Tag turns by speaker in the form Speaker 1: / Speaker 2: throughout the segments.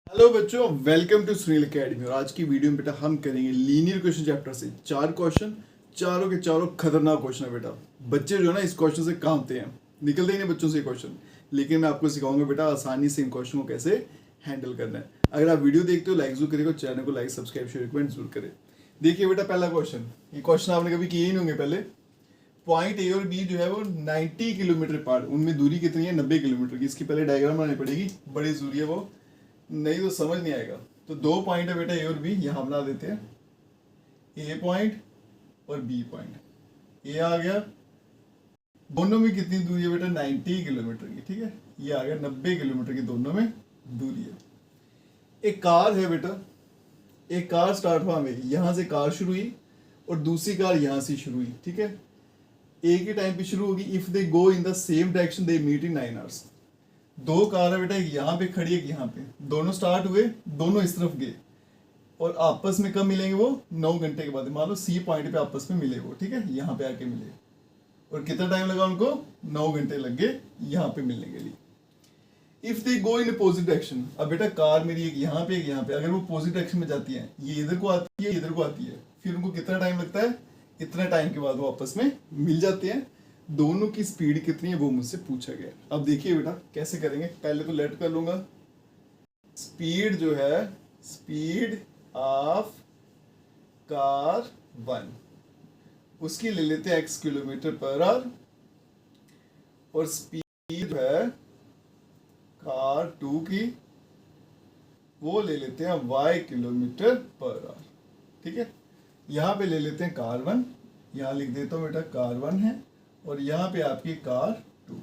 Speaker 1: Hello बच्चों, welcome to Sunil academy. और आज की वीडियो में बेटा हम करेंगे लीनियर क्वेश्चन चैप्टर से 4 क्वेश्चन। चारों के चारों खतरनाक क्वेश्चन है बेटा। बच्चे जो है ना इस क्वेश्चन से कांपते हैं, निकलते ही नहीं बच्चों से क्वेश्चन। लेकिन मैं आपको सिखाऊंगा बेटा आसानी से इन क्वेश्चन को कैसे हैंडल करना है। अगर आप वीडियो देखते हो लाइक जरूर करेगा, चैनल को लाइक सब्सक्राइब शेयर कमेंट जरूर करें। देखिए बेटा पहला क्वेश्चन, ये क्वेश्चन आपने कभी किए ही नहीं होंगे पहले। पॉइंट ए और बी जो है वो 90 किलोमीटर पार, उनमें दूरी कितनी है? 90 किलोमीटर की। इसकी पहले डायग्राम बनानी पड़ेगी, बड़ी जरूरी है वो, नहीं तो समझ नहीं आएगा। तो दो पॉइंट है बेटा ए और बी, यहां बना देते हैं। ए पॉइंट और बी पॉइंट, ये आ गया। दोनों में कितनी दूरी है बेटा? 90 किलोमीटर की। ठीक है, ये आ गया 90 किलोमीटर की दोनों में दूरी है। एक कार है बेटा, एक कार स्टार्ट हुआ में, यहां से कार शुरू हुई और दूसरी कार यहां से शुरू हुई। ठीक है, एक ही टाइम पे शुरू होगी। If they go in the same direction they meet in 9 hours. दो कार है बेटा, एक यहाँ पे खड़ी है, एक यहाँ पे। दोनों स्टार्ट हुए, दोनों इस तरफ गए और आपस में कब मिलेंगे? वो 9 घंटे के बाद। मान लो सी पॉइंट पे आपस में मिले वो। ठीक है, यहाँ पे आके मिले और कितना टाइम लगा उनको? 9 घंटे लग गए यहाँ पे मिलने के लिए। If they go in opposite direction, अब बेटा कार मेरी एक यहाँ पे एक यहाँ पे, अगर वो अपोजिट डायरेक्शन में जाती है, ये इधर को आती है इधर को आती है, फिर उनको कितना टाइम लगता है? इतना टाइम के बाद वो आपस में मिल जाते हैं। दोनों की स्पीड कितनी है वो मुझसे पूछा गया। अब देखिए बेटा कैसे करेंगे। पहले तो लेट कर लूंगा। स्पीड जो है, स्पीड ऑफ कार 1, उसकी ले लेते हैं x किलोमीटर पर आवर। और स्पीड जो है कार 2 की, वो ले लेते हैं y किलोमीटर पर आवर। ठीक है, यहाँ पे ले लेते हैं कार 1, यहाँ लिख देता हूँ बेटा कार 1 है, और यहाँ पे आपकी कार 2।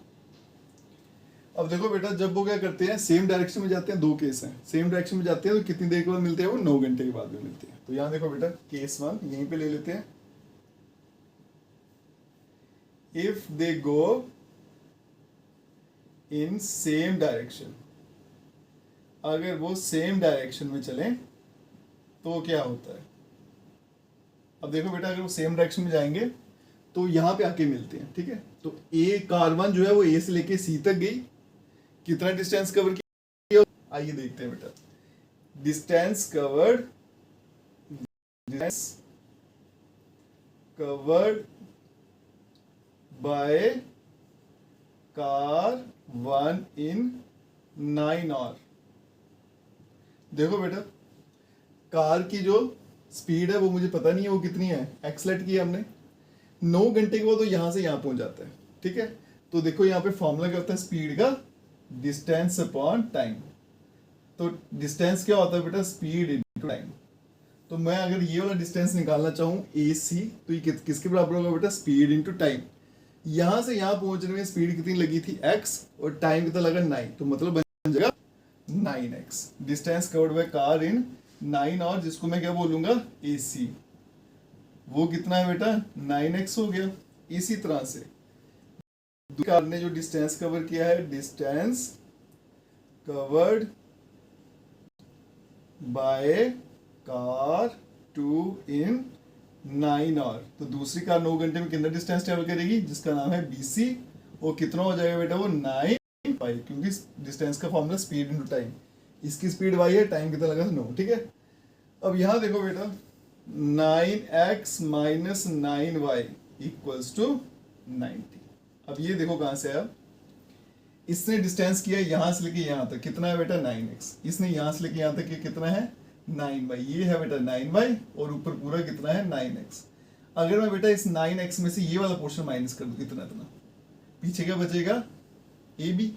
Speaker 1: अब देखो बेटा, जब वो क्या करते हैं सेम डायरेक्शन में जाते हैं, दो केस हैं। सेम डायरेक्शन में जाते हैं तो कितनी देर के बाद मिलते हैं? वो 9 घंटे के बाद में मिलते हैं। तो यहाँ देखो बेटा केस 1 यहीं पे ले लेते हैं। If they go in same direction, अगर वो सेम डायरेक्शन में चलें तो क्या होता है? अब देखो बेटा, अगर वो सेम डायरेक्शन में जाएंगे तो यहाँ पे आके मिलते हैं। ठीक है, तो ए कार 1 जो है वो ए से लेके सी तक गई। कितना डिस्टेंस कवर किया? आइए देखते हैं बेटा। Distance covered, covered by car 1 in 9 hour. देखो बेटा, कार की जो स्पीड है वो मुझे पता नहीं है वो कितनी है, एक्सलेट की है हमने। 9 घंटे के बाद वो यहां से यहां पहुंच जाता है। ठीक है, तो देखो यहाँ पे फॉर्मूला क्या होता है स्पीड का? Distance upon time. तो डिस्टेंस क्या होता है बेटा? Speed into time. तो मैं अगर ये वाला डिस्टेंस निकालना चाहूँ ए सी, तो ये किसके बराबर होगा बेटा? Speed into time. यहां से यहां पहुंचने में स्पीड कितनी लगी थी? x, और टाइम कितना लगा? 9। तो मतलब बन जाएगा 9x। Distance covered by car in 9 hour, जिसको मैं क्या बोलूंगा? ए सी। वो कितना है बेटा? 9x हो गया। इसी तरह से कार ने जो डिस्टेंस कवर किया है, distance covered by car 2 in 9 hour. तो दूसरी कार 9 घंटे में कितना डिस्टेंस ट्रेवल करेगी? जिसका नाम है BC। वो कितना हो जाएगा बेटा? वो 9 पाई, क्योंकि डिस्टेंस का फॉर्मूला स्पीड इनटू टाइम। इसकी स्पीड y है, टाइम कितना लगा? 9। ठीक है, अब यहां देखो बेटा 9x minus 9y equals to 90। अब ये देखो कहां से आया। इसने डिस्टेंस किया यहां से लेके यहां तक, कितना है बेटा? 9x। इसने यहां से लेके यहां तक कितना है? 9y। ये है बेटा 9y, और ऊपर पूरा कितना है? 9x। अगर मैं बेटा इस 9x में से ये वाला पोर्शन माइनस कर दूं, कितना इतना, पीछे क्या बचेगा? AB।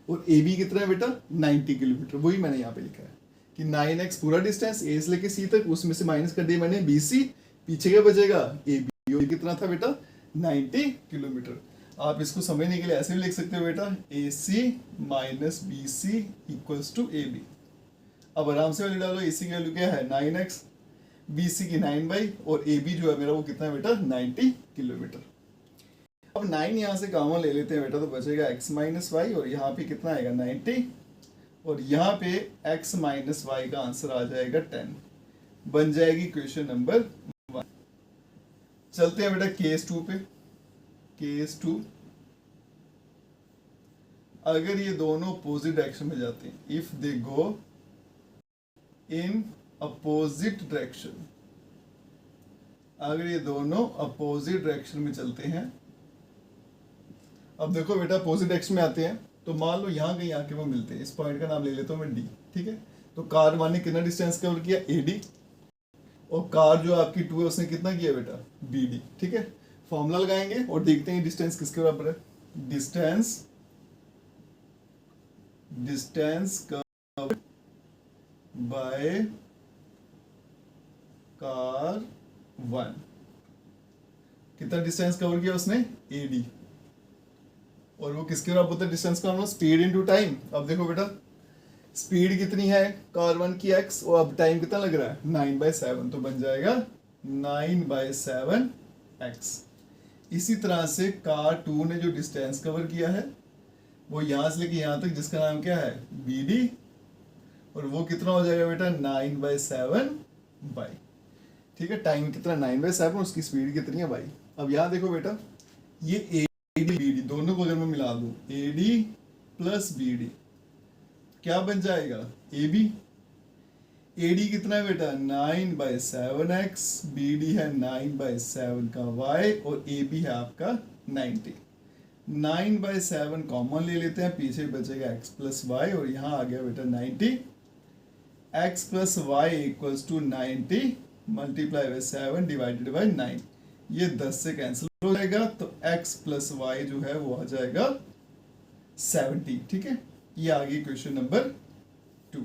Speaker 1: और AB कितना है बेटा? 90 किलोमीटर। वही मैंने यहाँ पे लिखा है कि 9x पूरा डिस्टेंस ए से लेके सी तक, उसमें से माइनस कर दिया मैंने BC। पीछे क्या बचेगा? AB। और कितना था बेटा? 90 किलोमीटर। आप इसको समझने के लिए ऐसे भी लिख सकते हो बेटा, AC minus BC equals to AB। अब आराम से वैल्यू डालो। AC की वैल्यू क्या है? 9x, BC की 9y, और AB जो है मेरा वो कितना है बेटा? 90 किलोमीटर। अब 9 यहाँ से कॉमन ले लेते हैं बेटा, तो बचेगा x माइनस वाई, और यहाँ पे कितना आएगा? 90, और यहाँ पे x माइनस वाई का आंसर आ जाएगा 10। बन जाएगी क्वेश्चन नंबर 1। चलते हैं बेटा केस 2 पे। केस 2, अगर ये दोनों अपोजिट डायरेक्शन में जाते हैं, if they go in opposite direction, अगर ये दोनों अपोजिट डायरेक्शन में चलते हैं, अब देखो बेटा अपोजिट डायरेक्शन में आते हैं तो मान लो यहाँ कहीं आके वो मिलते हैं, इस पॉइंट का नाम ले लेता हूँ मैं डी, ठीक है। तो कार 1 ने कितना डिस्टेंस कवर किया एडी, और कार जो आपकी 2 है उसने कितना किया बेटा बीडी, ठीक है। फॉर्मूला लगाएंगे और देखते हैं डिस्टेंस किसके बराबर है। डिस्टेंस कवर्ड बाय कार 1, कितना डिस्टेंस कवर किया उसने एडी, और वो किसके बराबर होता है डिस्टेंस का हम स्पीड इनटू टाइम। अब देखो बेटा स्पीड कितनी है कार 1 की x, और अब टाइम कितना लग रहा है 9/7, तो बन जाएगा 9/7 x। इसी तरह से कार 2 ने जो डिस्टेंस कवर किया है वो यहाँ से लेके यहाँ तक, जिसका नाम क्या है BD, और वो कितना हो जाएगा बेटा 9/7 बाई, ठीक है। टाइम कितना 9/7, उसकी स्पीड कितनी है बाई। अब यहाँ देखो बेटा ये AD BD दोनों को अगर मैं मिला दूं AD प्लस BD क्या बन जाएगा AB। AD कितना है बेटा 9/7x, BD है 9/7 का y, और AB है आपका 90। 9/7 कॉमन ले लेते हैं, पीछे बचेगा x प्लस वाई, और यहाँ आ गया बेटा 90। x plus Y equals to 90 multiply by 7 divided by 9, ये 10 से कैंसिल हो जाएगा, तो x प्लस वाई जो है वो आ जाएगा 70, ठीक है। ये आ गई क्वेश्चन नंबर 2।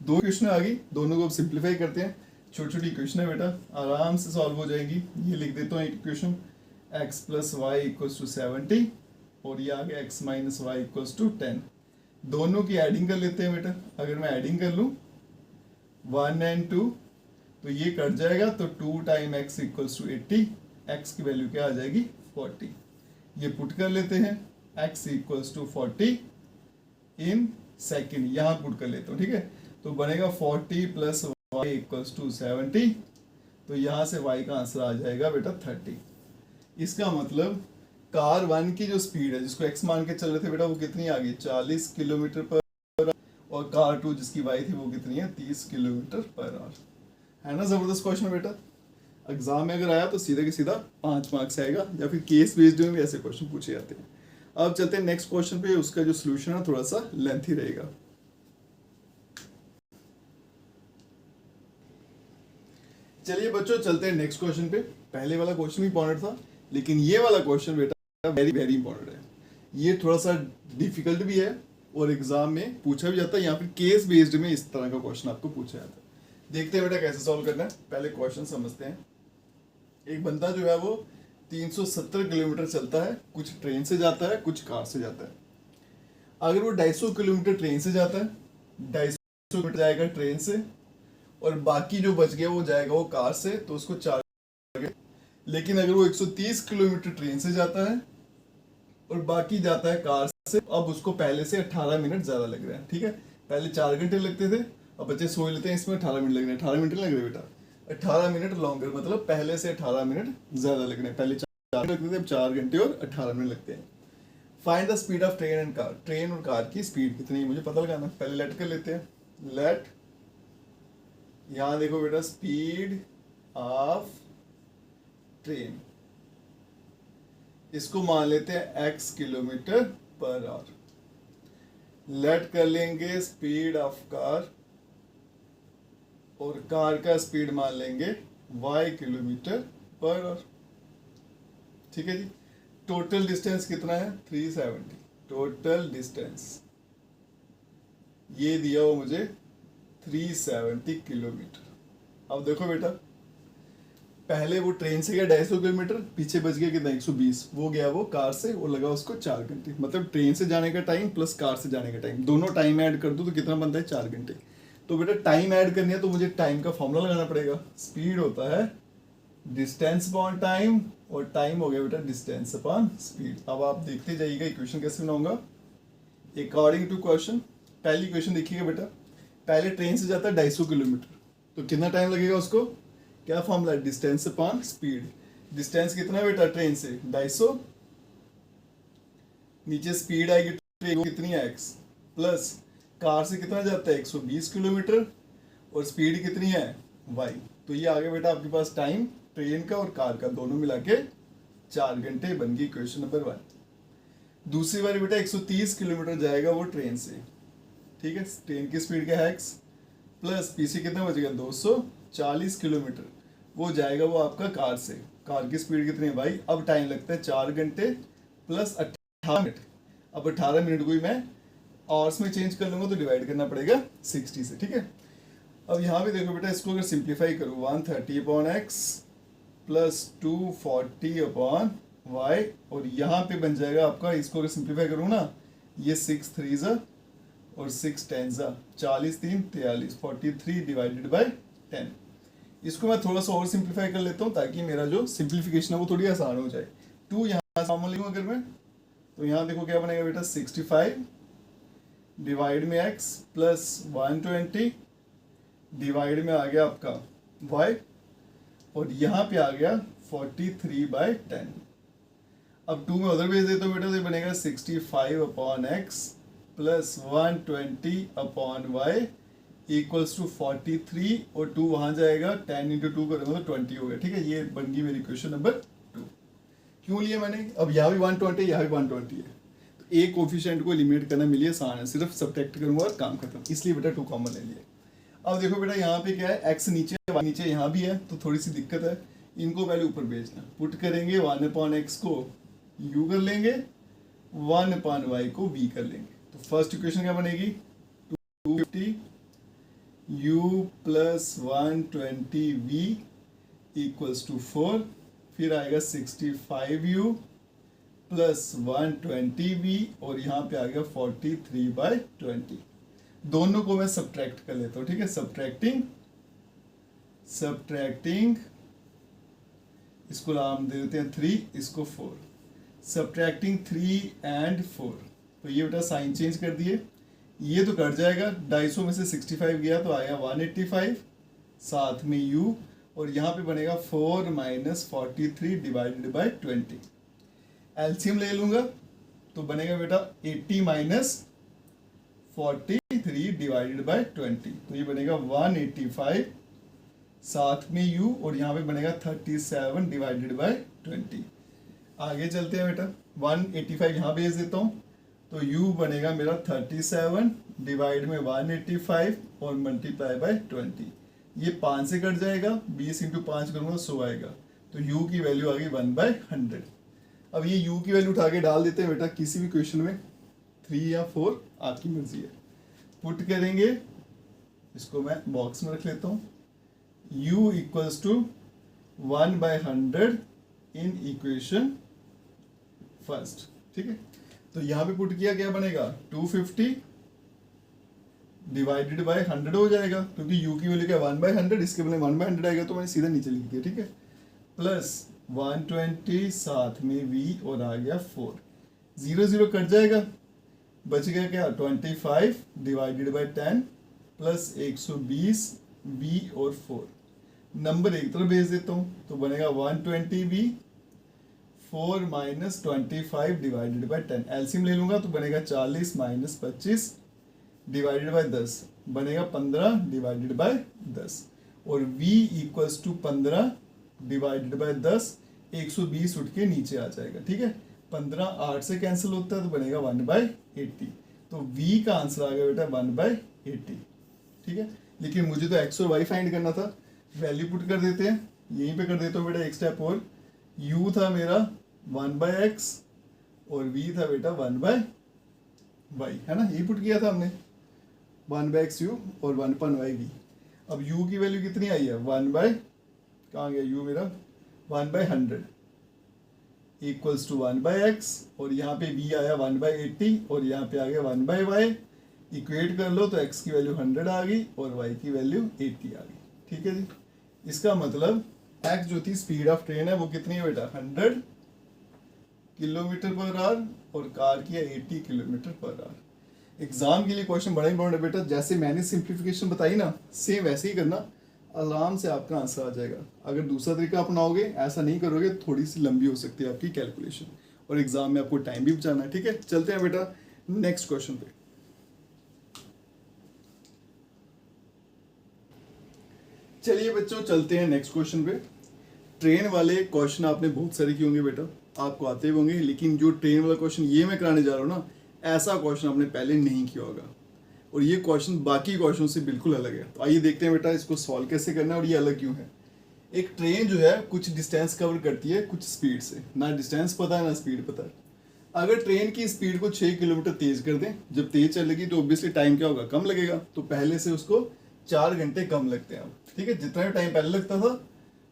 Speaker 1: दो क्वेश्चन आ गई, दोनों को अब सिंप्लीफाई करते हैं। छोटी छोटी क्वेश्चन है बेटा, आराम से सॉल्व हो जाएगी। ये लिख देता हूँ एक question, x plus Y equals to 70, और ये आ गया x minus Y equals to 10। दोनों की एडिंग कर लेते हैं बेटा। अगर मैं एडिंग कर लूँ 1 and 2 तो ये कट जाएगा, तो 2 time x equals to 80, x की वैल्यू क्या आ जाएगी 40। ये पुट कर लेते हैं, x equals to 40 in second, यहाँ पुट कर लेता हूँ, ठीक है। तो बनेगा 40 प्लस वाई इक्वल्स टू 70, तो यहाँ से y का आंसर आ जाएगा बेटा 30। इसका मतलब कार 1 की जो स्पीड है जिसको x मान के चल रहे थे बेटा, वो कितनी आ गई 40 किलोमीटर पर, और कार 2 जिसकी y थी वो कितनी है 30 किलोमीटर पर आवर। है ना जबरदस्त क्वेश्चन बेटा। एग्जाम में अगर आया तो सीधा के सीधा 5 मार्क्स आएगा, या फिर केस बेस्ड में भी ऐसे क्वेश्चन पूछे जाते हैं। अब चलते हैं नेक्स्ट क्वेश्चन पे, उसका जो सोल्यूशन है थोड़ा सा लेंथी रहेगा। चलिए बच्चों चलते हैं नेक्स्ट क्वेश्चन पे। पहले वाला क्वेश्चन भी इंपॉर्टेंट था, लेकिन ये वाला क्वेश्चन बेटा वेरी वेरी इंपॉर्टेंट है। ये थोड़ा सा डिफिकल्ट भी है और एग्जाम में पूछा भी जाता है, या फिर केस बेस्ड में इस तरह का क्वेश्चन आपको पूछा जाता है। देखते हैं बेटा कैसे सॉल्व करना है। पहले क्वेश्चन समझते हैं। एक बंदा जो है वो 370 किलोमीटर चलता है, कुछ ट्रेन से जाता है कुछ कार से जाता है। अगर वो 250 किलोमीटर ट्रेन से जाता है, 250 किलोमीटर जाएगा ट्रेन से, और बाकी जो बच गया वो जाएगा वो कार से, तो उसको 4। लेकिन अगर वो 130 किलोमीटर ट्रेन से जाता है और बाकी जाता है कार से, अब उसको पहले से 18 मिनट ज्यादा लग रहे हैं, ठीक है। पहले 4 घंटे लगते थे, अब बच्चे सोच लेते हैं इसमें 18 मिनट लग रहे हैं। 18 मिनट लग रहे बेटा, 18 मिनट लॉन्गर, मतलब पहले से 18 मिनट ज्यादा लग रहे हैं। पहले 4 लगते थे, अब 4 घंटे और 18 मिनट लगते हैं। Find the speed of train and car. Train और कार की स्पीड कितनी है मुझे पता लगाना। पहले लेट कर लेते हैं, लेट, यहाँ देखो बेटा स्पीड ऑफ ट्रेन, इसको मान लेते हैं x kilometre per hour. Let कर लेंगे स्पीड ऑफ कार, और कार का स्पीड मान लेंगे y किलोमीटर पर आवर, ठीक है जी। टोटल डिस्टेंस कितना है 370, टोटल डिस्टेंस ये दिया हो मुझे 370 किलोमीटर। अब देखो बेटा पहले वो ट्रेन से गया 250 किलोमीटर, पीछे बच गया कितना 120, वो गया वो कार से, वो लगा उसको 4 घंटे। मतलब ट्रेन से जाने का टाइम प्लस कार से जाने का टाइम, दोनों टाइम ऐड कर दूं तो कितना बनता है 4 घंटे। तो बेटा टाइम ऐड करनी है तो मुझे टाइम का फॉर्मूला लगाना पड़ेगा। स्पीड होता है डिस्टेंस अपॉन टाइम, और टाइम हो गया बेटा डिस्टेंस अपॉन स्पीड। अब आप देखते जाइएगा इक्वेशन कैसे बनाऊंगा अकॉर्डिंग टू क्वेश्चन। पहली इक्वेशन देखिएगा बेटा, पहले ट्रेन से जाता है 250 किलोमीटर, तो कितना टाइम लगेगा उसको, क्या फॉर्मूला है डिस्टेंस अपॉन स्पीड। डिस्टेंस कितना है बेटा ट्रेन से 250, नीचे स्पीड आएगी ट्रेन कितनी है x, प्लस कार से कितना जाता है 120 किलोमीटर, और स्पीड कितनी है y। तो ये आ गया बेटा आपके पास टाइम ट्रेन का और कार का दोनों मिला के 4 घंटे बन गई क्वेश्चन नंबर 1। दूसरी बार बेटा 130 किलोमीटर जाएगा वो ट्रेन से, ठीक है। ट्रेन की स्पीड क्या है x प्लस पीछे कितना बचेगा 240 किलोमीटर, वो जाएगा वो आपका कार से। कार की स्पीड कितनी है भाई, अब टाइम लगता है 4 घंटे प्लस 18 मिनट। अब 18 मिनट को ही मैं आवर्स में चेंज कर लूंगा तो डिवाइड करना पड़ेगा 60 से, ठीक है। अब यहाँ पे देखो बेटा, इसको अगर सिंप्लीफाई करूँ 130 upon X plus 240 upon Y, और यहाँ पे बन जाएगा आपका, इसको अगर सिंप्लीफाई करूँ ना, ये 6 3 ज़ा और 6 10 ज़ा 40 3 43 43 डिवाइडेड बाय 10। इसको मैं थोड़ा सा और सिंप्लीफाई कर लेता हूँ ताकि मेरा जो सिंप्लीफिकेशन है वो थोड़ी आसान हो जाए। 2 यहाँ कॉमन लूँ अगर मैं, तो यहाँ देखो क्या बनेगा बेटा, 65 डिवाइड में x प्लस 120 डिवाइड में आ गया आपका y, और यहाँ पे आ गया 43/10। अब 2 में उधर भेज देता हूँ बेटा, तो ये बनेगा 65 upon X plus 120 upon Y equals to 43, और 2 वहाँ जाएगा, 10 इंटू 2 करूँगा तो 20 हो गया, ठीक है। ये बन गई मेरी क्वेश्चन नंबर 2। क्यों लिया मैंने, अब यहाँ भी 120 यहाँ भी 120 है, तो एक कोफिशिएंट को एलिमिनेट करना मिली आसान है, सिर्फ सब्ट्रैक्ट करूँगा और काम खत्म, इसलिए बेटा 2 कॉमन ले लिया। अब देखो बेटा यहाँ पे क्या है, x नीचे y नीचे यहाँ भी है, तो थोड़ी सी दिक्कत है, इनको पहले ऊपर भेजना। पुट करेंगे 1 अपॉन एक्स को u कर लेंगे, 1 अपॉन y को v कर लेंगे। तो फर्स्ट इक्वेशन क्या बनेगी, 250 u plus 120 v equals to 4, फिर आएगा 65 u प्लस 120 v, और यहाँ पे आ गया 43/20। दोनों को मैं सब्ट्रैक्ट कर लेता हूँ, ठीक है। सब्ट्रैक्टिंग इसको नाम दे देते हैं 3, इसको 4। सब्ट्रैक्टिंग 3 and 4, तो ये बेटा साइन चेंज कर दिए, ये तो कट जाएगा, 250 में से 65 गया तो आया 185, साथ में u, और यहाँ पे बनेगा 4 माइनस 43 डिवाइडेड बाई 20। एलसीएम ले लूंगा तो बनेगा बेटा 80 माइनस 43 डिवाइडेड बाई 20, तो ये बनेगा 185, साथ में u, और यहाँ पे बनेगा 37 डिवाइडेड बाई 20। आगे चलते हैं बेटा, 185 यहाँ भेज देता हूँ, तो u बनेगा मेरा 37 डिवाइड में 185 और मल्टीप्लाई बाय 20। ये 5 से कट जाएगा, 20 इंटू 5 करूँगा 100 आएगा, तो u की वैल्यू आ गई 1/100। अब ये u की वैल्यू उठा के डाल देते हैं बेटा किसी भी क्वेश्चन में, 3 या 4 आपकी मर्जी है। पुट करेंगे, इसको मैं बॉक्स में रख लेता हूँ, u equals to 1/100 in equation first, ठीक है। तो यहाँ पे पुट किया, क्या बनेगा 250 डिवाइडेड बाय 100 हो जाएगा, क्योंकि u की वैल्यू क्या 1/100, इसके बदले 1/100 आएगा, तो मैंने सीधा नीचे लिख दिया, ठीक है। प्लस 120 साथ में v, और आ गया 4, 0 0 कट जाएगा, बच गया क्या 25 डिवाइडेड बाय 10 प्लस 120 v और 4। नंबर एक तरफ भेज देता हूँ, तो बनेगा 120v 4 minus 25 divided by 10। LCM ले लूंगा तो बनेगा 40 माइनस 25 डिवाइडेड बाय 10, बनेगा 15 डिवाइडेड बाय 10, और v equals to 15 divided by 10, 120 उठ के नीचे आ जाएगा, ठीक है। 15 8 से कैंसिल होता है तो बनेगा 1/80, तो v का आंसर आ गया बेटा 1/80, ठीक है। लेकिन मुझे तो x और y फाइंड करना था, वैल्यू पुट कर देते हैं, यहीं पे कर देता हूँ बेटा एक स्टेप और। u था मेरा 1/x और v था बेटा 1/y, है ना, यही पुट किया था हमने, 1/x u और 1/y v। अब u की वैल्यू कितनी आई है, 1/, कहाँ गया u मेरा, 1/100 इक्वल्स टू 1/x, और यहाँ पे v आया 1/80, और यहाँ पे आ गया 1/y। इक्वेट कर लो तो x की वैल्यू 100 आ गई और y की वैल्यू 80 आ गई, ठीक है जी। इसका मतलब x जो थी स्पीड ऑफ ट्रेन है वो कितनी है बेटा 100 किलोमीटर पर आवर, और कार की है 80 किलोमीटर पर आवर। एग्जाम के लिए क्वेश्चन बड़ा इंपॉर्टेंट है बेटा, जैसे मैंने सिंप्लीफिकेशन बताई ना, सेम वैसे ही करना, आराम से आपका आंसर आ जाएगा। अगर दूसरा तरीका अपनाओगे, ऐसा नहीं करोगे, थोड़ी सी लंबी हो सकती है आपकी कैलकुलेशन, और एग्जाम में आपको टाइम भी बचाना है, ठीक है। चलते हैं बेटा नेक्स्ट क्वेश्चन पे। चलिए बच्चों चलते हैं नेक्स्ट क्वेश्चन पे। ट्रेन वाले क्वेश्चन आपने बहुत सारे किए होंगे बेटा, आपको आते भी होंगे, लेकिन जो ट्रेन वाला क्वेश्चन ये मैं कराने जा रहा हूँ ना, ऐसा क्वेश्चन आपने पहले नहीं किया होगा और ये क्वेश्चन बाकी क्वेश्चन से बिल्कुल अलग है। तो आइए देखते हैं बेटा इसको सॉल्व कैसे करना है और ये अलग क्यों है। एक ट्रेन जो है कुछ डिस्टेंस कवर करती है कुछ स्पीड से, ना डिस्टेंस पता है ना स्पीड पता है। अगर ट्रेन की स्पीड को 6 किलोमीटर तेज कर दें, जब तेज चलेगी तो ऑब्वियसली टाइम क्या होगा, कम लगेगा। तो पहले से उसको 4 घंटे कम लगते हैं अब, ठीक है। जितना टाइम पहले लगता था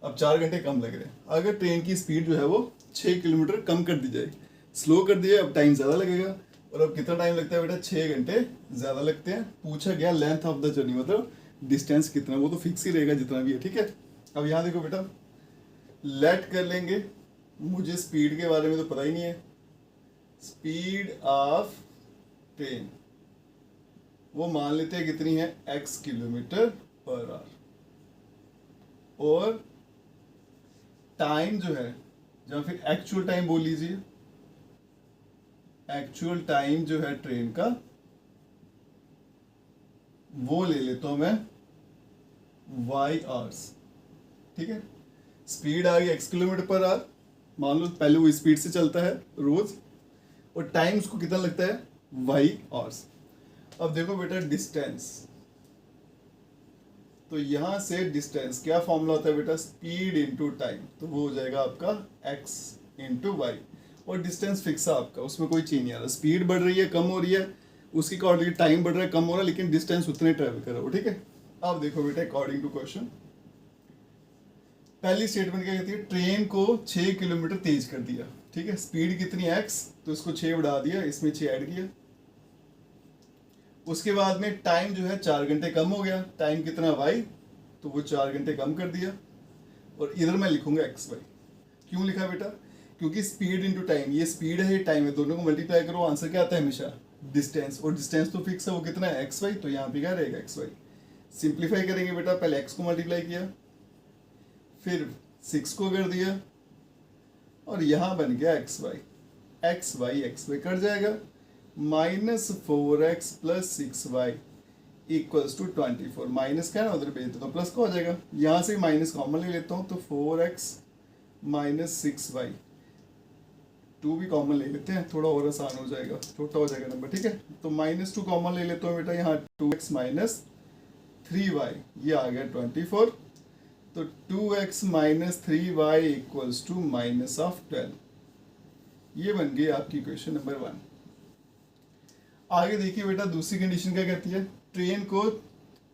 Speaker 1: अब 4 घंटे कम लग रहे हैं। अगर ट्रेन की स्पीड जो है वो 6 किलोमीटर कम कर दी जाए, स्लो कर दिए, अब टाइम ज़्यादा लगेगा। और अब कितना टाइम लगता है बेटा, 6 घंटे ज़्यादा लगते हैं। पूछा गया लेंथ ऑफ द जर्नी, मतलब डिस्टेंस कितना, वो तो फिक्स ही रहेगा जितना भी है, ठीक है। अब यहाँ देखो बेटा, लेट कर लेंगे, मुझे स्पीड के बारे में तो पता ही नहीं है। स्पीड ऑफ ट्रेन वो मान लेते हैं कितनी है, x किलोमीटर पर आवर। और टाइम जो है, या फिर एक्चुअल टाइम बोल लीजिए, एक्चुअल टाइम जो है ट्रेन का वो ले लेता हूं मैं y आवर्स, ठीक है। स्पीड आ गई x किलोमीटर पर आवर, मान लो पहले वो स्पीड से चलता है रोज, और टाइम उसको कितना लगता है, y आवर्स। अब देखो बेटा डिस्टेंस, तो यहां से डिस्टेंस क्या फॉर्मूला होता है बेटा, स्पीड इंटू टाइम, तो वो हो जाएगा आपका x इंटू वाई। और डिस्टेंस फिक्स है आपका, उसमें कोई चेंज नहीं आ रहा। स्पीड बढ़ रही है कम हो रही है, उसकी अकॉर्डिंग टाइम बढ़ रहा है कम हो रहा है, लेकिन डिस्टेंस उतने ट्रेवल कर रहा हो, ठीक है। अब देखो बेटा अकॉर्डिंग टू क्वेश्चन, पहली स्टेटमेंट क्या कहती है, ट्रेन को 6 किलोमीटर तेज कर दिया, ठीक है। स्पीड कितनी है x, तो इसको 6 बढ़ा दिया, इसमें 6 ऐड किया। उसके बाद में टाइम जो है 4 घंटे कम हो गया, टाइम कितना y, तो वो 4 घंटे कम कर दिया। और इधर मैं लिखूंगा एक्स वाई। क्यों लिखा बेटा, क्योंकि स्पीड इंटू टाइम, ये स्पीड है ये टाइम है, दोनों को मल्टीप्लाई करो, आंसर क्या आता है हमेशा, डिस्टेंस। और डिस्टेंस तो फिक्स है, वो कितना है एक्स वाई, तो यहाँ पे क्या रहेगा एक्स वाई। सिंप्लीफाई करेंगे बेटा, पहले एक्स को मल्टीप्लाई किया, फिर 6 को कर दिया, और यहाँ बन गया एक्स वाई कट जाएगा, -4x plus 6y equals to 24। Minus क्या है ना, उधर भेज देता हूँ, प्लस का हो जाएगा। यहाँ से माइनस कॉमन ले लेता हूँ, तो 4x माइनस 6y, 2 भी कॉमन ले लेते हैं, थोड़ा और आसान हो जाएगा, छोटा हो जाएगा नंबर, ठीक है। तो -2 कॉमन ले लेता हूँ बेटा, यहाँ 2x माइनस 3y, ये आ गया 24। तो 2x minus 3y equals to -12। ये बन गई आपकी इक्वेशन नंबर 1। आगे देखिए बेटा दूसरी कंडीशन क्या कहती है, ट्रेन को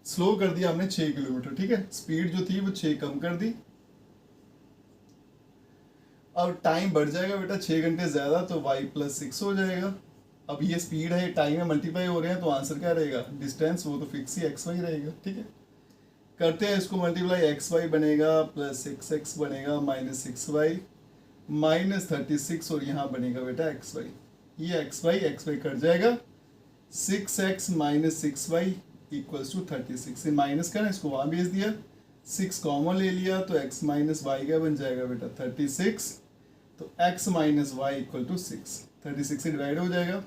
Speaker 1: स्लो कर दिया हमने 6 किलोमीटर, ठीक है। स्पीड जो थी वो 6 कम कर दी। अब टाइम बढ़ जाएगा बेटा 6 घंटे ज्यादा, तो y प्लस 6 हो जाएगा। अब ये स्पीड है, टाइम में मल्टीप्लाई हो रहे हैं, तो आंसर क्या रहेगा, डिस्टेंस वो तो फिक्स ही एक्स वाई रहेगा, ठीक है। करते हैं इसको मल्टीप्लाई, एक्स वाई बनेगा प्लस 6x बनेगा -6y -36, और यहाँ बनेगा बेटा एक्स वाई। ये एक्स वाई कट जाएगा, 6x minus 6y equals to 36। Minus का ना, इसको वहाँ भेज दिया, 6 कॉमन ले लिया, तो x माइनस वाई क्या बन जाएगा बेटा 36। तो x minus Y equal to 6, 36 से डिवाइड हो जाएगा।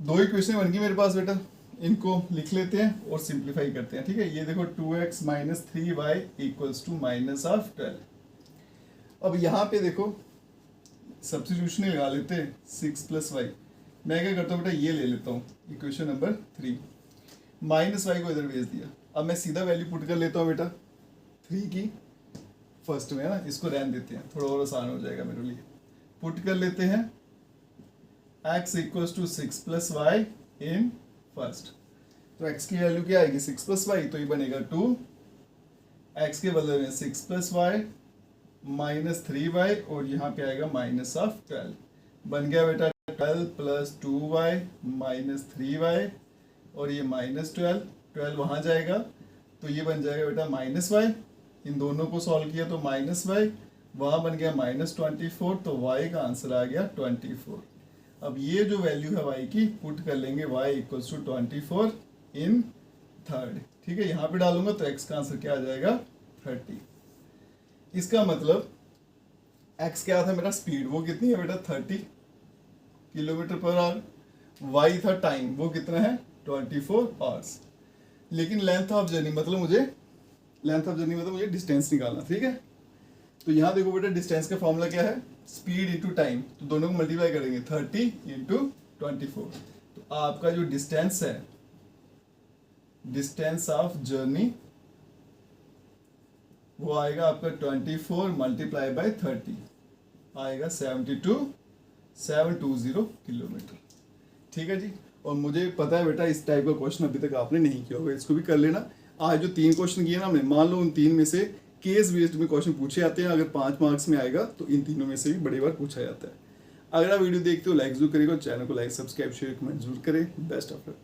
Speaker 1: 2 इक्वेशन बन गई मेरे पास बेटा, इनको लिख लेते हैं और सिंप्लीफाई करते हैं, ठीक है। ये देखो 2x minus 3y equals to -12। अब यहाँ पे देखो सब्स्टिट्यूशन लगा लेते हैं, 6 प्लस वाई। मैं क्या करता हूँ बेटा, ये ले लेता हूँ इक्वेशन नंबर 3, -y को इधर भेज दिया। अब मैं सीधा वैल्यू पुट कर लेता हूँ बेटा 3 की फर्स्ट में, है ना, इसको रहने देते हैं, थोड़ा और आसान हो जाएगा मेरे लिए। पुट कर लेते हैं x equals to 6 plus Y in first, तो x की वैल्यू क्या आएगी 6 प्लस वाई, तो ये बनेगा 2, x के बदले में 6 प्लस वाई -3y, और यहाँ पे आएगा -12। बन गया बेटा 12 प्लस 2y -3y, और ये -12 वहाँ जाएगा, तो ये बन जाएगा बेटा -y। इन दोनों को सॉल्व किया तो -y, वहाँ बन गया -24, तो y का आंसर आ गया 24। अब ये जो वैल्यू है y की पुट कर लेंगे, y equals to 24 in third, ठीक है। यहाँ पे डालूंगा तो x का आंसर क्या आ जाएगा 30। इसका मतलब x क्या था मेरा स्पीड, वो कितनी है बेटा 30 किलोमीटर पर आवर। y था टाइम, वो कितना है 24 आवर्स। लेकिन लेंथ ऑफ जर्नी मतलब मुझे लेंथ ऑफ जर्नी मतलब मुझे डिस्टेंस निकालना, ठीक है। तो यहाँ देखो बेटा डिस्टेंस का फॉर्मूला क्या है, स्पीड इंटू टाइम, तो दोनों को मल्टीप्लाई करेंगे 30 इंटू 24। तो आपका जो डिस्टेंस है, डिस्टेंस ऑफ जर्नी वो आएगा आपका 24 मल्टीप्लाई बाय 30 आएगा 720 किलोमीटर, ठीक है जी। और मुझे पता है बेटा इस टाइप का क्वेश्चन अभी तक आपने नहीं किया होगा, इसको भी कर लेना। आज जो 3 क्वेश्चन किए ना हमने, मान लो उन 3 में से केस बेस्ड में क्वेश्चन पूछे जाते हैं, अगर 5 मार्क्स में आएगा तो इन तीनों में से भी बड़ी बार पूछा जाता है। अगर आप वीडियो देखते हो लाइक जरूर करिएगा, चैनल को लाइक सब्सक्राइब शेयर कमेंट जरूर करें। Best of luck.